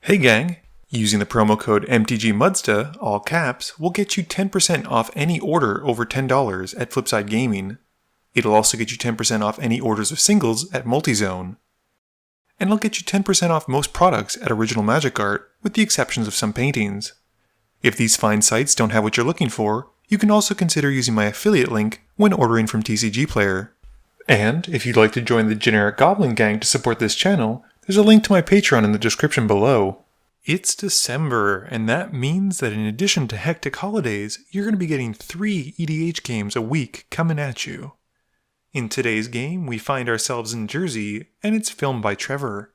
Hey gang! Using the promo code MTGMudsta, all caps, will get you 10% off any order over $10 at Flipside Gaming. It'll also get you 10% off any orders of singles at Multizone. And it'll get you 10% off most products at Original Magic Art, with the exceptions of some paintings. If these fine sites don't have what you're looking for, you can also consider using my affiliate link when ordering from TCG Player. And if you'd like to join the Generic Goblin Gang to support this channel, there's a link to my Patreon in the description below. It's December, and that means that in addition to hectic holidays, you're going to be getting 3 EDH games a week coming at you. In today's game, we find ourselves in Jersey, and it's filmed by Trevor.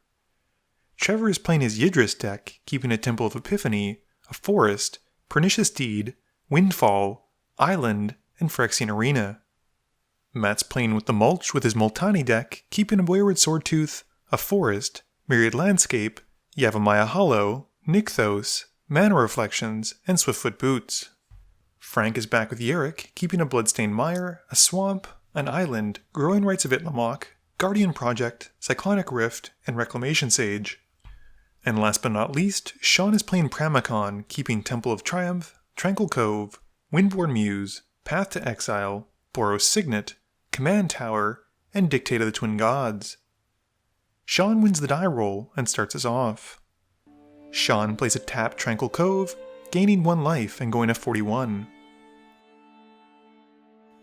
Trevor is playing his Yidris deck, keeping a Temple of Epiphany, a Forest, Pernicious Deed, Windfall, Island, and Phyrexian Arena. Matt's playing with the Mulch with his Multani deck, keeping a Wayward Swordtooth, a Forest, Myriad Landscape, Yavimaya Hollow, Nykthos, Mana Reflections, and Swiftfoot Boots. Frank is back with Yerick, keeping a Bloodstained Mire, a Swamp, an Island, Growing Rites of Itlimoc, Guardian Project, Cyclonic Rift, and Reclamation Sage. And last but not least, Sean is playing Pramicon, keeping Temple of Triumph, Tranquil Cove, Windborn Muse, Path to Exile, Boros Signet, Command Tower, and Dictate of the Twin Gods. Sean wins the die roll and starts us off. Sean plays a tap Tranquil Cove, gaining 1 life and going to 41.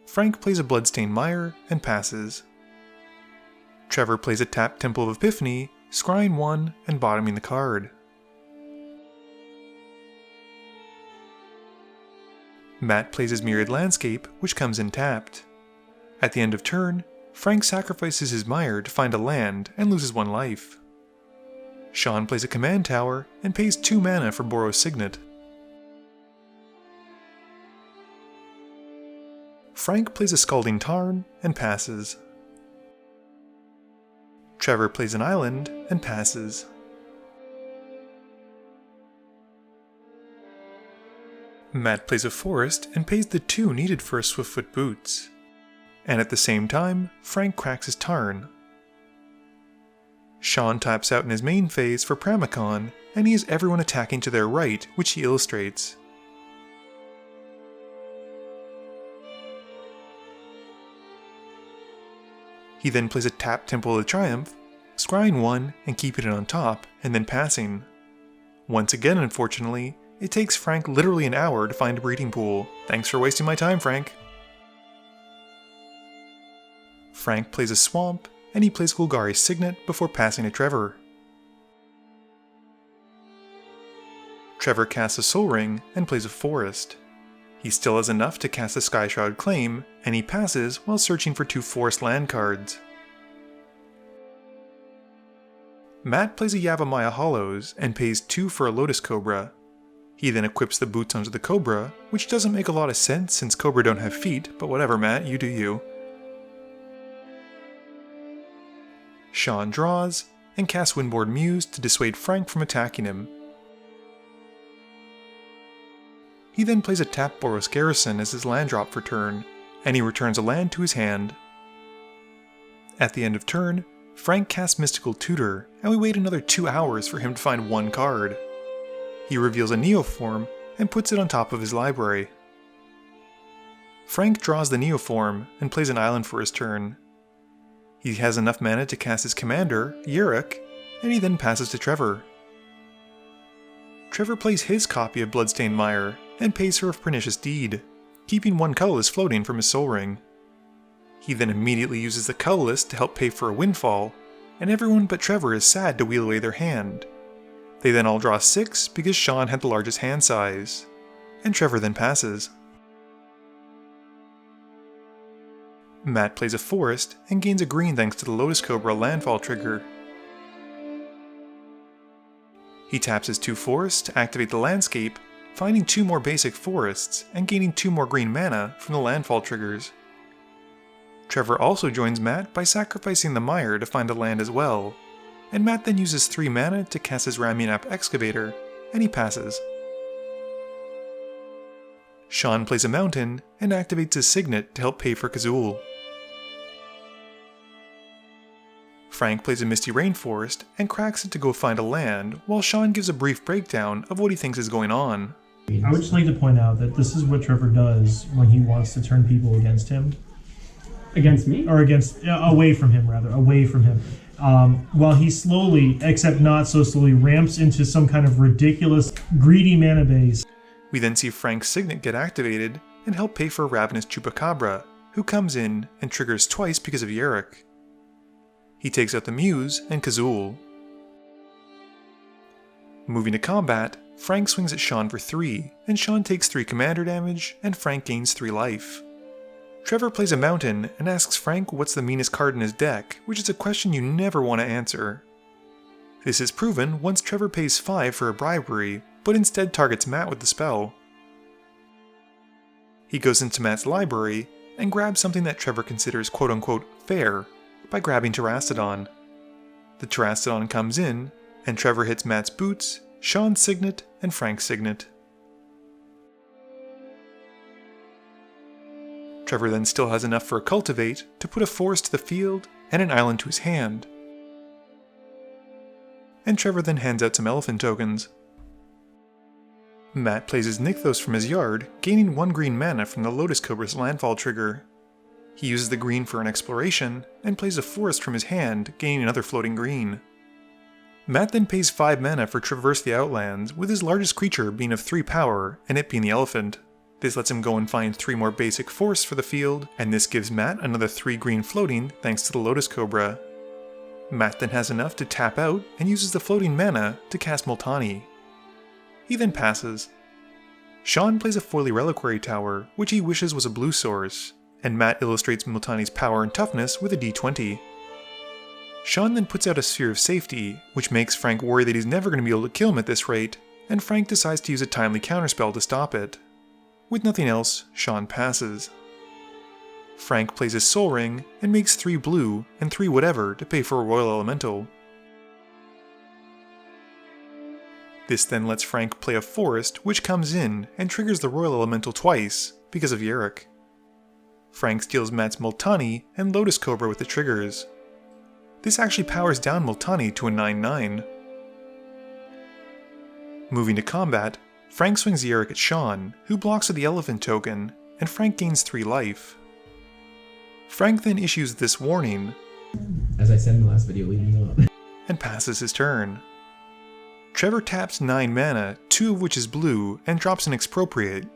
Frank plays a Bloodstained Mire and passes. Trevor plays a tap Temple of Epiphany, scrying 1 and bottoming the card. Matt plays his Myriad Landscape, which comes in tapped. At the end of turn, Frank sacrifices his Mire to find a land and loses 1 life. Sean plays a Command Tower and pays 2 mana for Boros Signet. Frank plays a Scalding Tarn and passes. Trevor plays an Island and passes. Matt plays a Forest and pays the 2 needed for a Swiftfoot Boots. And at the same time, Frank cracks his Tarn. Sean taps out in his main phase for Pramicon, and he has everyone attacking to their right, which he illustrates. He then plays a tap Temple of Triumph, scrying 1 and keeping it on top, and then passing. Once again, unfortunately, it takes Frank literally an hour to find a breeding pool. Thanks for wasting my time, Frank. Frank plays a Swamp, and he plays Golgari Signet before passing to Trevor. Trevor casts a Sol Ring and plays a Forest. He still has enough to cast a Skyshroud Claim, and he passes while searching for 2 Forest land cards. Matt plays a Yavimaya Hollows and pays 2 for a Lotus Cobra. He then equips the boots onto the Cobra, which doesn't make a lot of sense since Cobra don't have feet, but whatever Matt, you do you. Sean draws, and casts Windborn Muse to dissuade Frank from attacking him. He then plays a tap Boros Garrison as his land drop for turn, and he returns a land to his hand. At the end of turn, Frank casts Mystical Tutor, and we wait another 2 hours for him to find 1 card. He reveals a Neoform, and puts it on top of his library. Frank draws the Neoform, and plays an Island for his turn. He has enough mana to cast his commander, Yerick, and he then passes to Trevor. Trevor plays his copy of Bloodstained Mire, and pays for a Pernicious Deed, keeping 1 colorless floating from his Sol Ring. He then immediately uses the colorless to help pay for a Windfall, and everyone but Trevor is sad to wheel away their hand. They then all draw 6 because Sean had the largest hand size, and Trevor then passes. Matt plays a Forest and gains a green thanks to the Lotus Cobra landfall trigger. He taps his 2 forests to activate the landscape, finding 2 more basic forests and gaining 2 more green mana from the landfall triggers. Trevor also joins Matt by sacrificing the Mire to find a land as well, and Matt then uses 3 mana to cast his Ramunap Excavator, and he passes. Sean plays a Mountain and activates his Signet to help pay for Kazul. Frank plays a misty rainforest and cracks it to go find a land, while Sean gives a brief breakdown of what he thinks is going on. I would just like to point out that this is what Trevor does when he wants to turn people against him. Against me? Or away from him, rather. Away from him. While he slowly, except not so slowly, ramps into some kind of ridiculous, greedy mana base. We then see Frank's Signet get activated and help pay for a ravenous Chupacabra, who comes in and triggers twice because of Yarick. He takes out the Muse and Kazul. Moving to combat, Frank swings at Sean for 3, and Sean takes 3 commander damage, and Frank gains 3 life. Trevor plays a mountain and asks Frank what's the meanest card in his deck, which is a question you never want to answer. This is proven once Trevor pays 5 for a bribery, but instead targets Matt with the spell. He goes into Matt's library and grabs something that Trevor considers quote-unquote fair by grabbing Terastodon. The Terastodon comes in, and Trevor hits Matt's boots, Sean's Signet, and Frank's Signet. Trevor then still has enough for a Cultivate to put a forest to the field and an island to his hand. And Trevor then hands out some elephant tokens. Matt plays his Nykthos from his yard, gaining 1 green mana from the Lotus Cobra's landfall trigger. He uses the green for an exploration, and plays a forest from his hand, gaining another floating green. Matt then pays 5 mana for Traverse the Outlands, with his largest creature being of 3 power, and it being the elephant. This lets him go and find 3 more basic forests for the field, and this gives Matt another 3 green floating thanks to the Lotus Cobra. Matt then has enough to tap out and uses the floating mana to cast Multani. He then passes. Sean plays a Foily Reliquary Tower, which he wishes was a blue source, and Matt illustrates Multani's power and toughness with a d20. Sean then puts out a Sphere of Safety, which makes Frank worry that he's never going to be able to kill him at this rate, and Frank decides to use a timely counterspell to stop it. With nothing else, Sean passes. Frank plays his Sol Ring and makes 3 blue and 3 whatever to pay for a Royal Elemental. This then lets Frank play a forest, which comes in and triggers the Royal Elemental twice because of Yarick. Frank steals Matt's Multani and Lotus Cobra with the triggers. This actually powers down Multani to a 9/9. Moving to combat, Frank swings Yarick at Sean, who blocks with the elephant token, and Frank gains 3 life. Frank then issues this warning, as I said in the last video, leave me alone, and passes his turn. Trevor taps 9 mana, 2 of which is blue, and drops an Expropriate.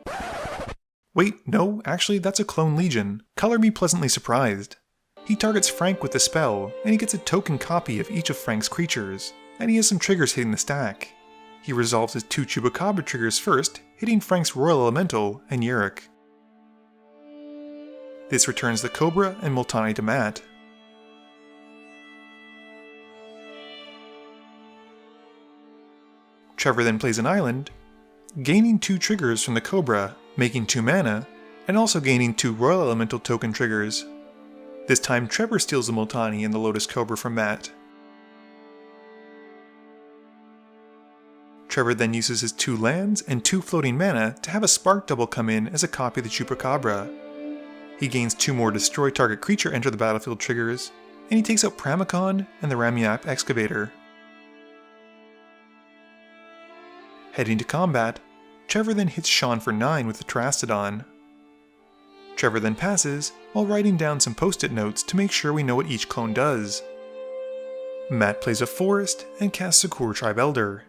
Wait, no, actually that's a Clone Legion. Color me pleasantly surprised. He targets Frank with the spell, and he gets a token copy of each of Frank's creatures, and he has some triggers hitting the stack. He resolves his 2 Chupacabra triggers first, hitting Frank's Royal Elemental and Yarick. This returns the Cobra and Multani to Matt. Trevor then plays an island, gaining 2 triggers from the Cobra, making 2 mana, and also gaining 2 Royal Elemental token triggers. This time Trevor steals the Multani and the Lotus Cobra from Matt. Trevor then uses his 2 lands and 2 floating mana to have a Spark Double come in as a copy of the Chupacabra. He gains 2 more Destroy Target Creature Enter the Battlefield triggers, and he takes out Pramicon and the Ramiap Excavator. Heading to combat, Trevor then hits Sean for 9 with the Terastodon. Trevor then passes, while writing down some post-it notes to make sure we know what each clone does. Matt plays a forest and casts Sakura Tribe Elder.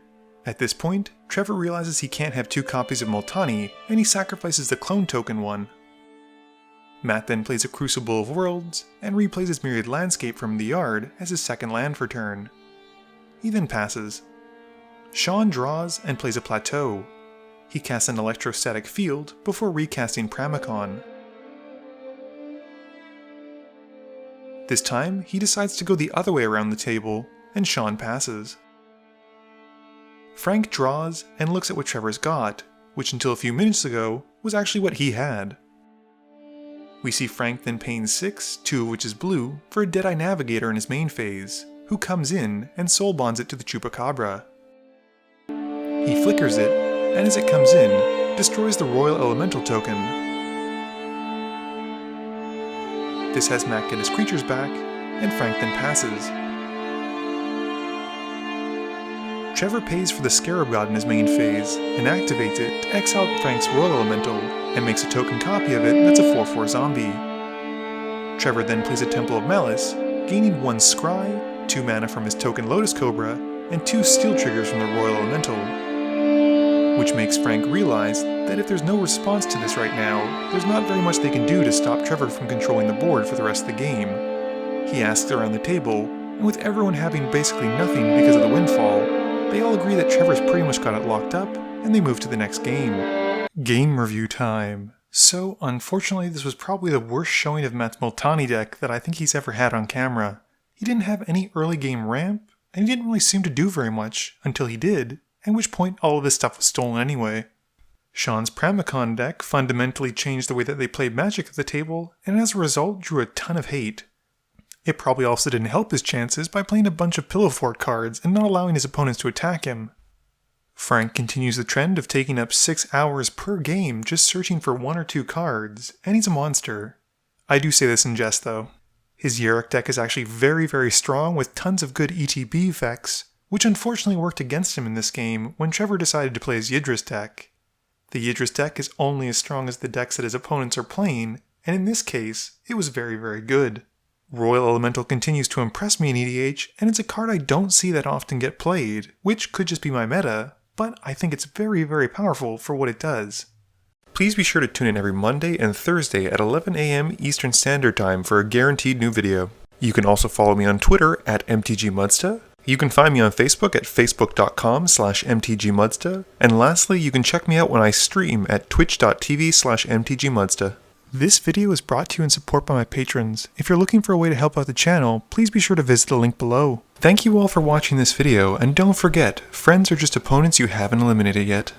At this point, Trevor realizes he can't have 2 copies of Multani, and he sacrifices the clone token one. Matt then plays a Crucible of Worlds, and replays his Myriad Landscape from the yard as his second land for turn. He then passes. Sean draws and plays a Plateau. He casts an Electrostatic Field before recasting Pramicon. This time, he decides to go the other way around the table, and Sean passes. Frank draws and looks at what Trevor's got, which until a few minutes ago was actually what he had. We see Frank then paying 6, 2 of which is blue, for a Deadeye Navigator in his main phase, who comes in and soul bonds it to the Chupacabra. He flickers it, and as it comes in, destroys the Royal Elemental token. This has Matt get his creatures back, and Frank then passes. Trevor pays for the Scarab God in his main phase, and activates it to exile Frank's Royal Elemental, and makes a token copy of it that's a 4/4 zombie. Trevor then plays a Temple of Malice, gaining 1 Scry, 2 mana from his token Lotus Cobra, and 2 steel triggers from the Royal Elemental. Which makes Frank realize that if there's no response to this right now, there's not very much they can do to stop Trevor from controlling the board for the rest of the game. He asks around the table, and with everyone having basically nothing because of the windfall, they all agree that Trevor's pretty much got it locked up, and they move to the next game. Game review time. So, unfortunately, this was probably the worst showing of Matt's Multani deck that I think he's ever had on camera. He didn't have any early game ramp, and he didn't really seem to do very much, until he did, at which point all of this stuff was stolen anyway. Sean's Pramicon deck fundamentally changed the way that they played Magic at the table, and as a result drew a ton of hate. It probably also didn't help his chances by playing a bunch of Pillow Fort cards and not allowing his opponents to attack him. Frank continues the trend of taking up 6 hours per game just searching for 1 or 2 cards, and he's a monster. I do say this in jest though. His Yorick deck is actually very, very strong with tons of good ETB effects, which unfortunately worked against him in this game when Trevor decided to play his Yidris deck. The Yidris deck is only as strong as the decks that his opponents are playing, and in this case, it was very, very good. Royal Elemental continues to impress me in EDH, and it's a card I don't see that often get played, which could just be my meta, but I think it's very, very powerful for what it does. Please be sure to tune in every Monday and Thursday at 11 AM Eastern Standard Time for a guaranteed new video. You can also follow me on Twitter at MTGMudsta. You can find me on Facebook at facebook.com/mtgmudsta. And lastly, you can check me out when I stream at twitch.tv/mtgmudsta. This video is brought to you in support by my patrons. If you're looking for a way to help out the channel, please be sure to visit the link below. Thank you all for watching this video, and don't forget, friends are just opponents you haven't eliminated yet.